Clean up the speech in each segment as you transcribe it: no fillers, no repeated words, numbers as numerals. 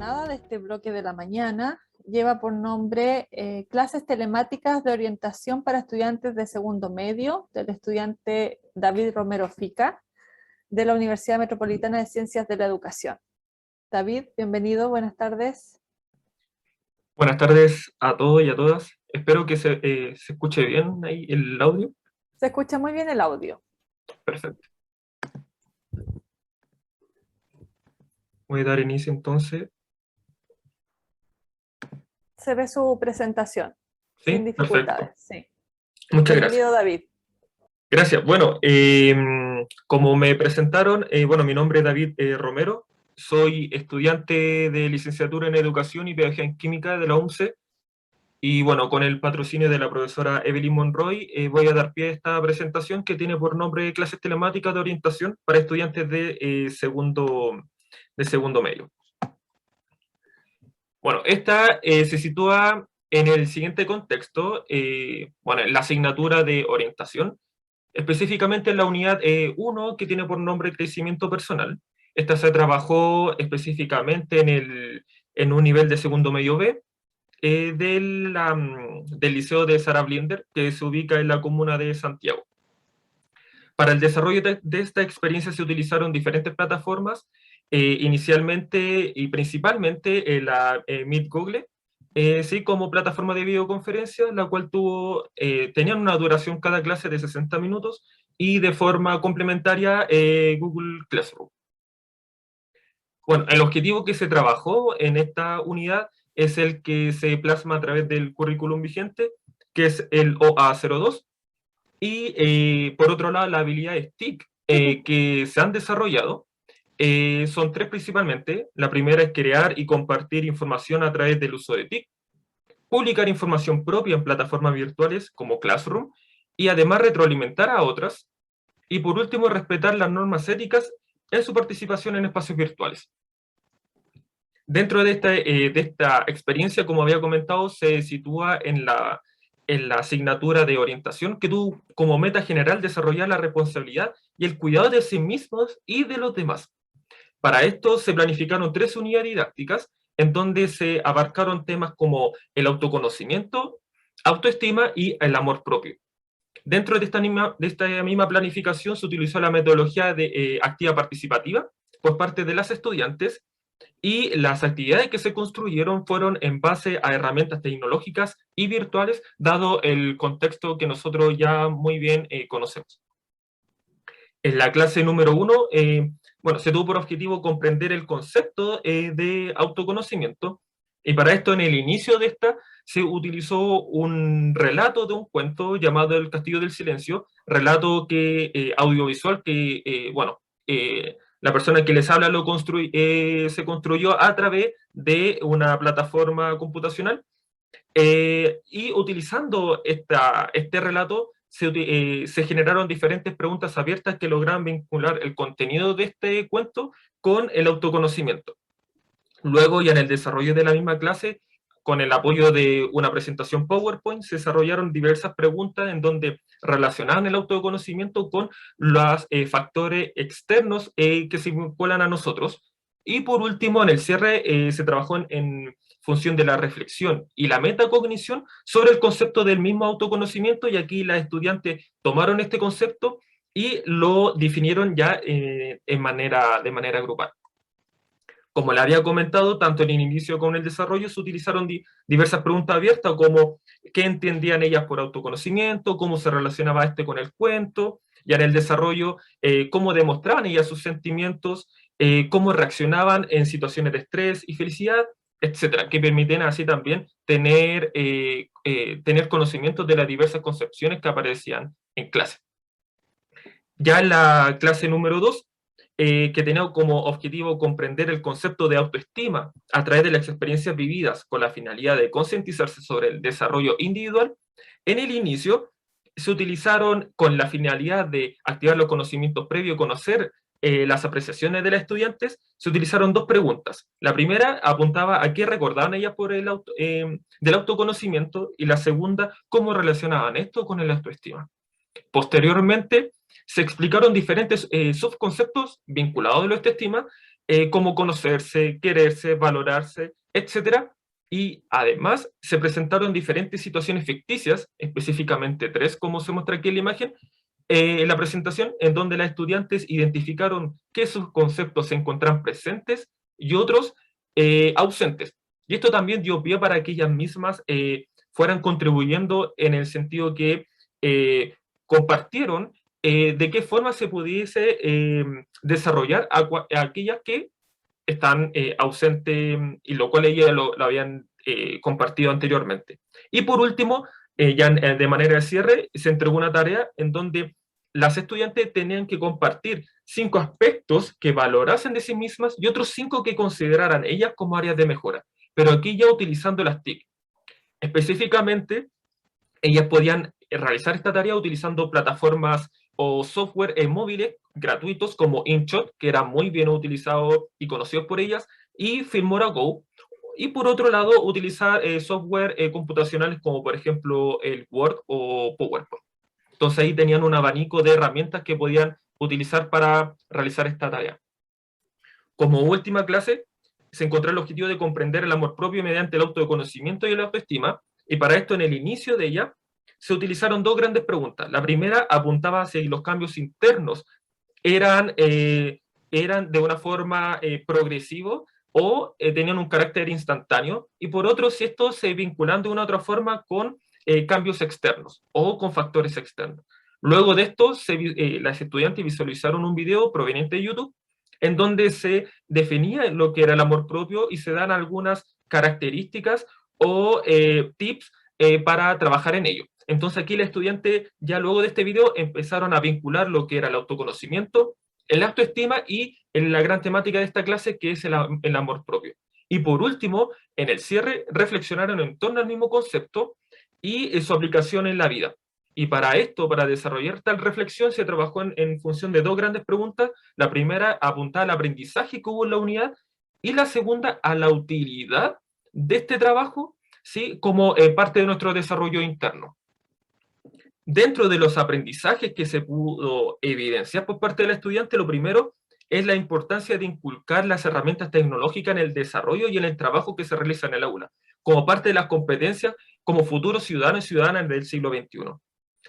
jornada de este bloque de la mañana lleva por nombre Clases telemáticas de orientación para estudiantes de segundo medio, del estudiante David Romero Fica, de la Universidad Metropolitana de Ciencias de la Educación. David, bienvenido, buenas tardes. Buenas tardes a todos y a todas. Espero que se escuche bien ahí el audio. Se escucha muy bien el audio. Perfecto. Voy a dar inicio entonces. Se ve su presentación, Sí, sin dificultades. perfecto. Sí. Muchas Bienvenido, gracias. David. Gracias. Bueno, como me presentaron, bueno, mi nombre es David Romero. Soy estudiante de licenciatura en Educación y Pedagogía en Química de la UNCE. Y bueno, con el patrocinio de la profesora Evelyn Monroy, voy a dar pie a esta presentación que tiene por nombre Clases telemáticas de orientación para estudiantes de segundo medio. Bueno, esta se sitúa en el siguiente contexto, bueno, en la asignatura de orientación, específicamente en la unidad 1, que tiene por nombre crecimiento personal. Esta se trabajó específicamente en un nivel de segundo medio B, del Liceo de Sarah Blinder, que se ubica en la comuna de Santiago. Para el desarrollo de esta experiencia se utilizaron diferentes plataformas, inicialmente y principalmente la Meet Google, sí, como plataforma de videoconferencia, la cual tenían una duración cada clase de 60 minutos, y de forma complementaria Google Classroom. Bueno, el objetivo que se trabajó en esta unidad es el que se plasma a través del currículum vigente, que es el OA02, y por otro lado, las habilidades TIC que se han desarrollado son tres principalmente. La primera es crear y compartir información a través del uso de TIC, publicar información propia en plataformas virtuales como Classroom, y además retroalimentar a otras. Y por último, respetar las normas éticas en su participación en espacios virtuales. Dentro de esta experiencia, como había comentado, se sitúa en la asignatura de orientación, que tuvo como meta general desarrollar la responsabilidad y el cuidado de sí mismos y de los demás. Para esto se planificaron 3 unidades didácticas, en donde se abarcaron temas como el autoconocimiento, autoestima y el amor propio. Dentro de esta misma planificación se utilizó la metodología de activa participativa por parte de las estudiantes, y las actividades que se construyeron fueron en base a herramientas tecnológicas y virtuales, dado el contexto que nosotros ya muy bien conocemos. En la clase número 1, bueno, se tuvo por objetivo comprender el concepto de autoconocimiento, y para esto, en el inicio de esta, se utilizó un relato de un cuento llamado El Castillo del Silencio, relato audiovisual que, bueno, la persona que les habla se construyó a través de una plataforma computacional, y utilizando este relato se generaron diferentes preguntas abiertas que lograban vincular el contenido de este cuento con el autoconocimiento. Luego, ya en el desarrollo de la misma clase, con el apoyo de una presentación PowerPoint, se desarrollaron diversas preguntas en donde relacionaban el autoconocimiento con los factores externos que se vinculan a nosotros. Y por último, en el cierre, se trabajó en función de la reflexión y la metacognición sobre el concepto del mismo autoconocimiento, y aquí las estudiantes tomaron este concepto y lo definieron ya de manera grupal. Como le había comentado, tanto en el inicio como en el desarrollo se utilizaron diversas preguntas abiertas, como qué entendían ellas por autoconocimiento, cómo se relacionaba con el cuento, y en el desarrollo, cómo demostraban ellas sus sentimientos, cómo reaccionaban en situaciones de estrés y felicidad, etcétera, que permiten así también tener conocimientos de las diversas concepciones que aparecían en clase. Ya en la clase número 2, que tenía como objetivo comprender el concepto de autoestima a través de las experiencias vividas con la finalidad de concientizarse sobre el desarrollo individual, en el inicio se utilizaron con la finalidad de activar los conocimientos previos, conocer las apreciaciones de las estudiantes, se utilizaron 2 preguntas. La primera apuntaba a qué recordaban ellas del autoconocimiento, y la segunda, cómo relacionaban esto con el autoestima. Posteriormente, se explicaron diferentes subconceptos vinculados a la autoestima, cómo conocerse, quererse, valorarse, etcétera. Y además se presentaron diferentes situaciones ficticias, específicamente 3, como se muestra aquí en la imagen, en la presentación, en donde las estudiantes identificaron que sus conceptos se encuentran presentes y otros ausentes. Y esto también dio pie para que ellas mismas fueran contribuyendo en el sentido que compartieron de qué forma se pudiese desarrollar a aquellas que están ausentes, y lo cual ellas lo habían compartido anteriormente. Y por último, ya de manera de cierre, se entregó una tarea en donde las estudiantes tenían que compartir 5 aspectos que valorasen de sí mismas y otros 5 que consideraran ellas como áreas de mejora, pero aquí ya utilizando las TIC. Específicamente, ellas podían realizar esta tarea utilizando plataformas o software móviles gratuitos como InShot, que era muy bien utilizado y conocido por ellas, y Filmora Go. Y por otro lado, utilizar software computacionales como por ejemplo el Word o PowerPoint. Entonces ahí tenían un abanico de herramientas que podían utilizar para realizar esta tarea. Como última clase, se encontró el objetivo de comprender el amor propio mediante el autoconocimiento y la autoestima, y para esto en el inicio de ella se utilizaron 2 grandes preguntas. La primera apuntaba a si los cambios internos eran de una forma progresivo o tenían un carácter instantáneo, y por otro, si estos se vinculan de una u otra forma con cambios externos o con factores externos. Luego de esto, las estudiantes visualizaron un video proveniente de YouTube en donde se definía lo que era el amor propio y se dan algunas características o tips para trabajar en ello. Entonces aquí el estudiante, ya luego de este video, empezaron a vincular lo que era el autoconocimiento, el autoestima y en la gran temática de esta clase, que es el amor propio. Y por último, en el cierre, reflexionaron en torno al mismo concepto y su aplicación en la vida. Y para esto, para desarrollar tal reflexión, se trabajó en función de 2 grandes preguntas. La primera, apuntada al aprendizaje que hubo en la unidad, y la segunda, a la utilidad de este trabajo, ¿sí?, como parte de nuestro desarrollo interno. Dentro de los aprendizajes que se pudo evidenciar por parte del estudiante, lo primero es la importancia de inculcar las herramientas tecnológicas en el desarrollo y en el trabajo que se realiza en el aula, como parte de las competencias como futuros ciudadanos y ciudadanas del siglo XXI.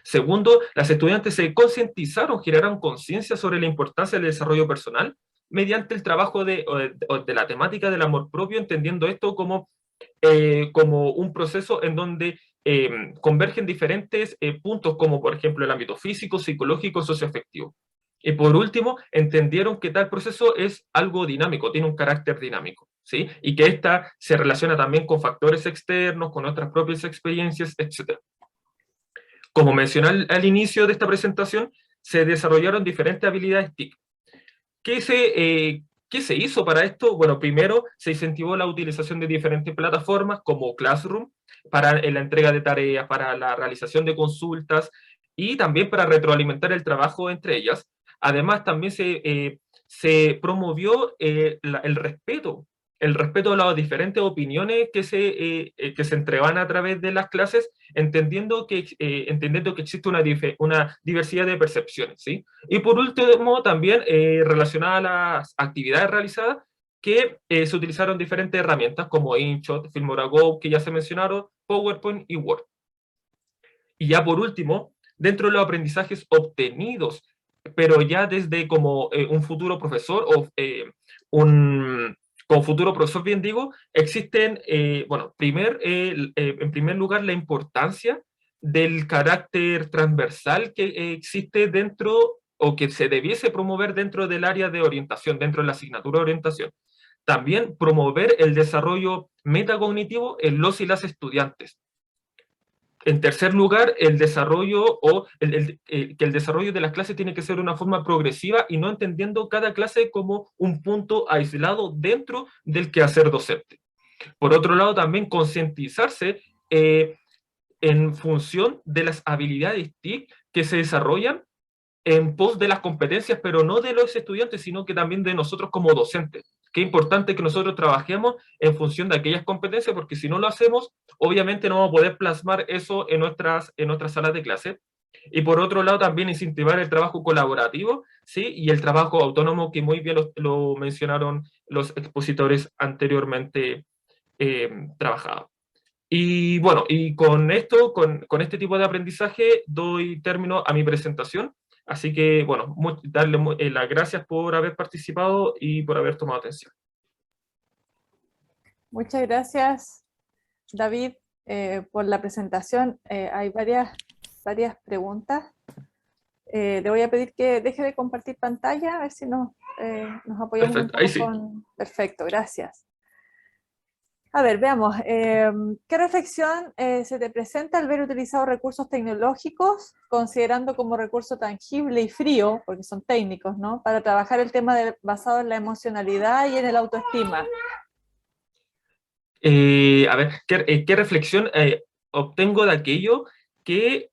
Segundo, las estudiantes se concientizaron, generaron conciencia sobre la importancia del desarrollo personal mediante el trabajo de la temática del amor propio, entendiendo esto como un proceso en donde convergen diferentes puntos, como por ejemplo el ámbito físico, psicológico, socioafectivo. Y por último, entendieron que tal proceso es algo dinámico, tiene un carácter dinámico, ¿sí? Y que esta se relaciona también con factores externos, con nuestras propias experiencias, etc. Como mencioné al inicio de esta presentación, se desarrollaron diferentes habilidades TIC. ¿Qué se hizo para esto? Bueno, primero se incentivó la utilización de diferentes plataformas como Classroom para la entrega de tareas, para la realización de consultas y también para retroalimentar el trabajo entre ellas. Además, también se promovió el respeto a las diferentes opiniones que se entregaban a través de las clases, entendiendo que existe una diversidad de percepciones, ¿sí? Y por último, también relacionada a las actividades realizadas, que se utilizaron diferentes herramientas como InShot, Filmora Go, que ya se mencionaron, PowerPoint y Word. Y ya por último, dentro de los aprendizajes obtenidos, pero ya desde como un futuro profesor o como futuro profesor, bien digo, existen, bueno, en primer lugar, la importancia del carácter transversal que existe dentro o que se debiese promover dentro del área de orientación, dentro de la asignatura de orientación. También promover el desarrollo metacognitivo en los y las estudiantes. En tercer lugar, el desarrollo que el desarrollo de las clases tiene que ser de una forma progresiva y no entendiendo cada clase como un punto aislado dentro del quehacer docente. Por otro lado, también concientizarse en función de las habilidades TIC que se desarrollan en pos de las competencias, pero no de los estudiantes, sino que también de nosotros como docentes. Qué importante que nosotros trabajemos en función de aquellas competencias, porque si no lo hacemos, obviamente no vamos a poder plasmar eso en nuestras salas de clase, Y por otro lado, también incentivar el trabajo colaborativo, ¿sí? Y el trabajo autónomo, que muy bien lo mencionaron los expositores anteriormente trabajado. Y bueno, y con esto, con este tipo de aprendizaje, doy término a mi presentación. Así que, bueno, darle las gracias por haber participado y por haber tomado atención. Muchas gracias, David, por la presentación. Hay varias preguntas. Le voy a pedir que deje de compartir pantalla, a ver si nos apoyamos un Perfecto, ahí poco sí. con... Perfecto, gracias. A ver, veamos. ¿Qué reflexión se te presenta al ver utilizado recursos tecnológicos, considerando como recurso tangible y frío, porque son técnicos, ¿no? Para trabajar el tema basado en la emocionalidad y en el autoestima? A ver, ¿qué reflexión obtengo de aquello que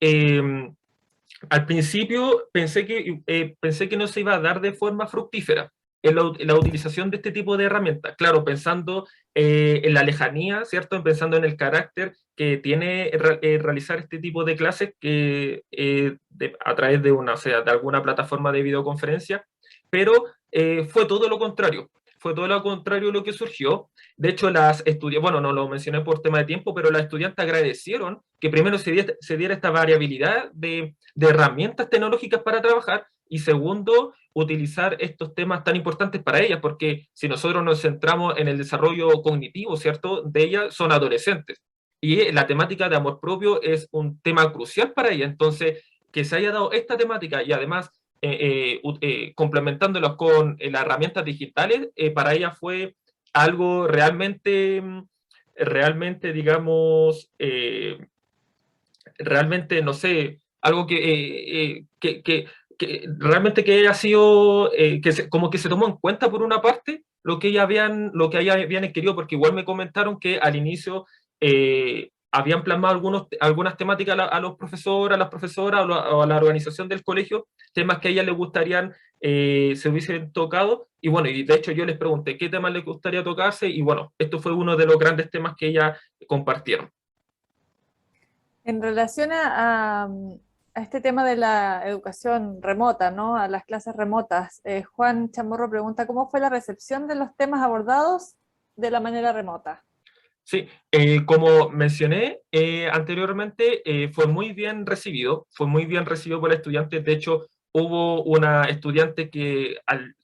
al principio pensé que no se iba a dar de forma fructífera en la utilización de este tipo de herramientas? Claro, pensando en la lejanía, ¿cierto? Pensando en el carácter que tiene realizar este tipo de clases a través de o sea, de alguna plataforma de videoconferencia, pero fue todo lo contrario. Fue todo lo contrario lo que surgió. De hecho, las estudiantes, bueno, no lo mencioné por tema de tiempo, pero las estudiantes agradecieron que primero se diera esta variabilidad de herramientas tecnológicas para trabajar, y segundo, utilizar estos temas tan importantes para ellas, porque si nosotros nos centramos en el desarrollo cognitivo, ¿cierto?, de ellas, son adolescentes. Y la temática de amor propio es un tema crucial para ellas. Entonces, que se haya dado esta temática y además complementándolos con las herramientas digitales, para ella fue algo realmente, digamos, realmente, no sé, algo que realmente que haya sido, como que se tomó en cuenta por una parte lo que ellas habían querido, porque igual me comentaron que al inicio habían plasmado algunas temáticas a los profesores, a las profesoras o a la organización del colegio, temas que a ellas les gustarían se hubiesen tocado, y bueno, y de hecho yo les pregunté qué temas les gustaría tocarse, y bueno, esto fue uno de los grandes temas que ellas compartieron. En relación a este tema de la educación remota, ¿no? A las clases remotas, Juan Chamorro pregunta, ¿cómo fue la recepción de los temas abordados de la manera remota? Sí, como mencioné anteriormente, fue muy bien recibido por estudiantes. De hecho, hubo una estudiante que en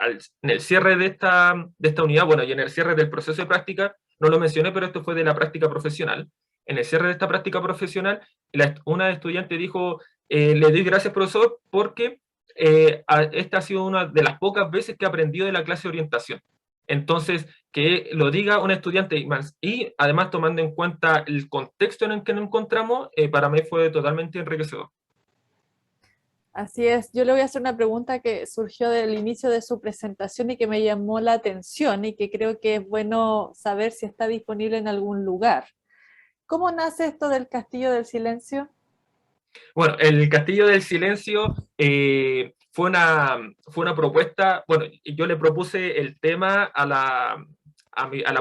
el cierre de esta unidad, bueno, y en el cierre del proceso de práctica, no lo mencioné, pero esto fue de la práctica profesional. En el cierre de esta práctica profesional, una estudiante dijo, le doy gracias, profesor, porque esta ha sido una de las pocas veces que he aprendido de la clase de orientación. Entonces, que lo diga un estudiante más, y además tomando en cuenta el contexto en el que nos encontramos, para mí fue totalmente enriquecedor. Así es, yo le voy a hacer una pregunta que surgió del inicio de su presentación y que me llamó la atención y que creo que es bueno saber si está disponible en algún lugar. ¿Cómo nace esto del Castillo del Silencio? Bueno, el Castillo del Silencio fue una propuesta. Bueno, yo le propuse el tema a la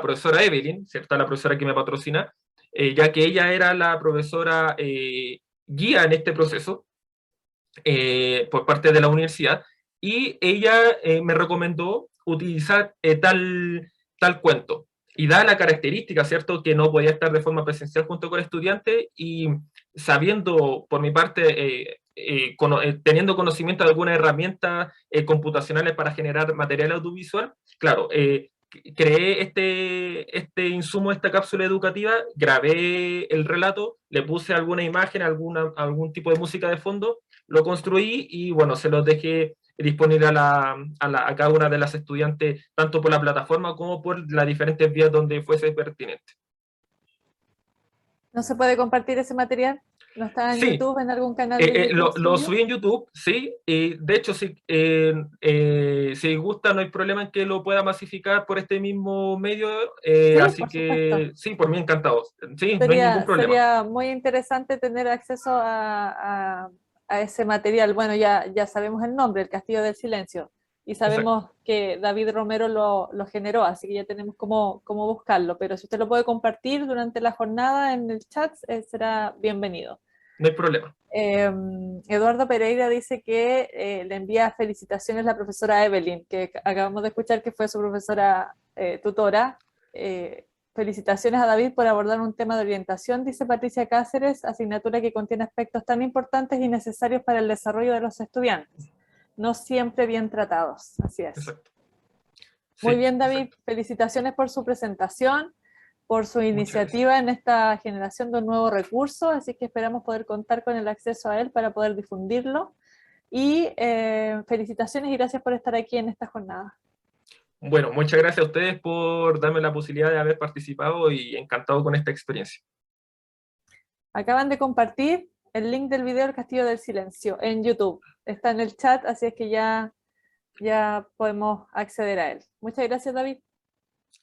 profesora Evelyn, ¿cierto? A la profesora que me patrocina, ya que ella era la profesora guía en este proceso por parte de la universidad, y ella me recomendó utilizar tal cuento. Y da la característica, ¿cierto?, que no podía estar de forma presencial junto con estudiantes, y sabiendo por mi parte, teniendo conocimiento de algunas herramientas computacionales para generar material audiovisual, claro, creé este insumo, esta cápsula educativa, grabé el relato, le puse alguna imagen, algún tipo de música de fondo, lo construí y bueno, se los dejé disponible a cada una de las estudiantes, tanto por la plataforma como por las diferentes vías donde fuese pertinente. ¿No se puede compartir ese material? ¿No está en Sí, YouTube, en algún canal de YouTube lo suyo? subí en YouTube, sí, y de hecho, si gusta, no hay problema en que lo pueda masificar por este mismo medio, Sí, así por supuesto. que sí, por mí encantado, sí, no hay ningún problema. Sería muy interesante tener acceso a ese material. Bueno, ya sabemos el nombre, el Castillo del Silencio, y Exacto. sabemos que David Romero lo generó, así que ya tenemos cómo buscarlo, pero si usted lo puede compartir durante la jornada en el chat, será bienvenido. No hay problema. Eduardo Pereira dice que le envía felicitaciones a la profesora Evelyn, que acabamos de escuchar que fue su profesora tutora. Felicitaciones a David por abordar un tema de orientación, dice Patricia Cáceres, asignatura que contiene aspectos tan importantes y necesarios para el desarrollo de los estudiantes, no siempre bien tratados. Así es. Exacto. Muy Sí, bien, David. exacto. Felicitaciones por su presentación, por su iniciativa en esta generación de un nuevo recurso, así que esperamos poder contar con el acceso a él para poder difundirlo. Y felicitaciones y gracias por estar aquí en esta jornada. Bueno, muchas gracias a ustedes por darme la posibilidad de haber participado y encantado con esta experiencia. Acaban de compartir el link del video El Castillo del Silencio en YouTube. Está en el chat, así es que ya podemos acceder a él. Muchas gracias, David.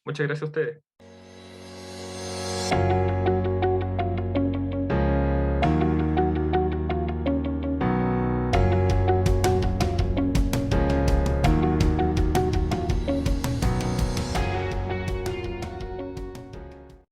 Muchas gracias a ustedes.